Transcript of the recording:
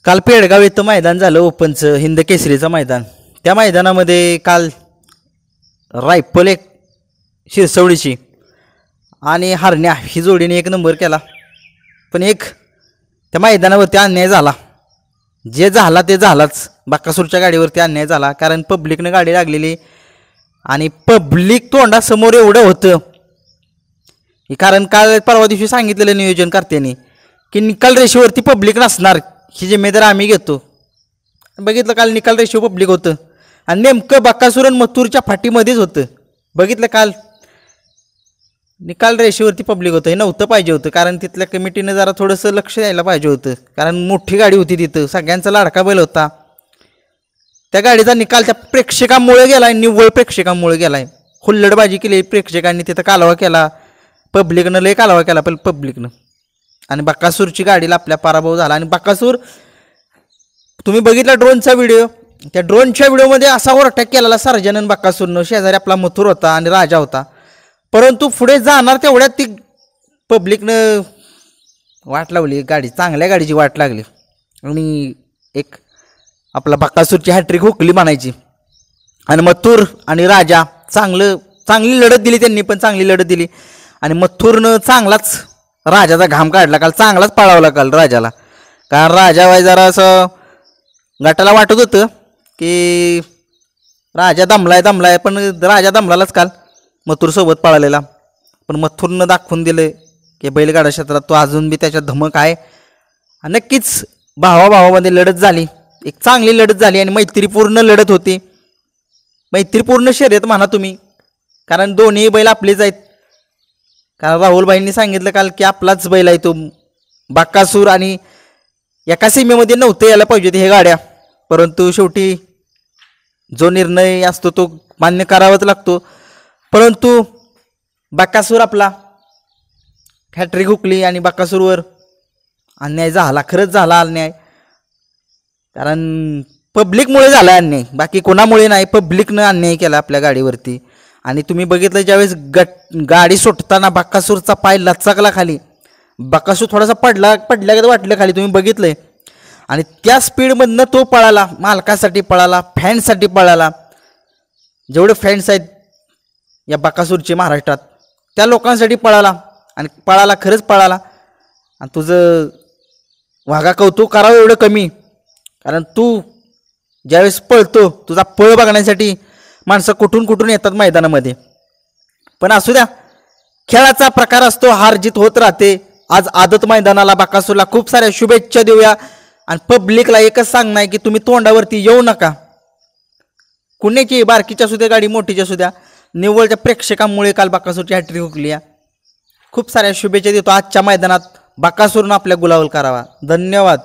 काल पेडगाव इथं मैदान झालं ओपनचं हिंद केसरीचं मैदान. त्या मैदानामध्ये काल रायफल एक शिरसवडीची आणि हरण्या ही जोडीने एक नंबर केला. पण एक त्या मैदानावरती अन्याय झाला. जे झाला ते झालाच. बाकासूरच्या गाडीवरती अन्याय झाला कारण पब्लिकनं गाडी लागलेली आणि पब्लिक तोंडासमोर एवढं होतं. कारण काल परवा दिवशी सांगितलेलं नियोजनकर्त्यांनी की निकाल रेषेवरती पब्लिक नसणार, ही जिम्मेदारी आम्ही घेतो. बघितलं काल निकाल रेषेवर पब्लिक होतं आणि नेमकं बकासूर आणि मथुरच्या फाटीमध्येच होतं. बघितलं काल निकाल रेषेवरती पब्लिक होतं. हे नव्हतं पाहिजे होतं कारण तिथल्या कमिटीनं जरा थोडंसं लक्ष द्यायला पाहिजे होतं कारण मोठी गाडी होती तिथं, सगळ्यांचा लाडका बैल होता. त्या गाडीचा निकाल त्या प्रेक्षकांमुळे गेला आहे, निव्वळ प्रेक्षकांमुळे गेला आहे. हुल्लडबाजी केली प्रेक्षकांनी, तिथं कालवा केला पब्लिकनं, लय कालवा केला पब्लिकनं आणि बकासूरची गाडीला आपल्या पराभव झाला. आणि बकासूर तुम्ही बघितला ड्रोनचा व्हिडिओ, त्या ड्रोनच्या व्हिडिओमध्ये असा ओव्हरटॅक केलेला सर्जनन बकासूरनं. शेजारी आपला मथुर होता आणि राजा होता, परंतु पुढे जाणार तेवढ्यात ती पब्लिकनं वाट लावली, गाडी चांगल्या गाडीची वाट लागली आणि एक आपला बकासूरची हॅट्रिक हुकली म्हणायची. आणि मथुर आणि राजा चांगली लढत दिली त्यांनी, पण चांगली लढत दिली आणि मथुरनं चांगलाच राजाचा घाम काढला. काल चांगलाच पळावला काल राजाला, कारण राजा जरा असं गटाला वाटत होतं की राजा दमलाय, पण राजा दमलाच काल मथुरसोबत पळालेला. पण मथुरनं दाखवून दिलं की बैलगाडा क्षेत्रात तो अजून बी त्याच्यात धमक आहे. नक्कीच भावाभावामध्ये लढत झाली, एक चांगली लढत झाली आणि मैत्रीपूर्ण लढत होती. मैत्रीपूर्ण शर्यत म्हणा तुम्ही, कारण दोन्ही बैल आपलेच आहेत. कारण राहुलभाईंनी सांगितलं काल की आपलाच बैल आहे तो बकासूर आणि एका सीमेमध्ये नव्हतं यायला पाहिजे होते हे गाड्या, परंतु शेवटी जो निर्णय असतो तो मान्य करावाच लागतो. परंतु बकासूर आपला हॅट्रिक हुकली आणि बकासूरवर अन्याय झाला, खरंच झाला अन्याय. कारण पब्लिकमुळे झाला अन्याय, बाकी कोणामुळे नाही. पब्लिकनं अन्याय केला आपल्या गाडीवरती. आणि तुम्ही बघितलं ज्यावेळेस गाडी सुटताना बकासूरचा पाय लचकला खाली, बकासूर थोडासा पडल्यागत वाटलं खाली, तुम्ही बघितलंय. आणि त्या स्पीडमधनं तो पळाला, मालकासाठी पळाला, फॅन्ससाठी पळाला. जेवढे फॅन्स आहेत या बकासूरचे महाराष्ट्रात त्या लोकांसाठी पळाला आणि खरंच पळाला. आणि तुझं वाघा कौतुक करावं एवढं कमी, कारण तू ज्यावेळेस पळतो तुझा पळ बघण्यासाठी माणसं कुठून येतात मैदानामध्ये. पण असू द्या, खेळाचा प्रकार असतो, हार जीत होत राहते. आज आदत मैदानाला बकासूरला खूप साऱ्या शुभेच्छा देऊया आणि पब्लिकला एकच सांगणार की तुम्ही तोंडावरती येऊ नका. कुणाची बारकीच्या सुद्धा गाडी मोठीच्या सुद्धा, निव्वळच्या प्रेक्षकांमुळे काल बकासूरची हॅट्रिक हुकली. खूप साऱ्या शुभेच्छा देतो. आजच्या मैदानात बकासूरनं आपल्या गुलाल करावा. धन्यवाद.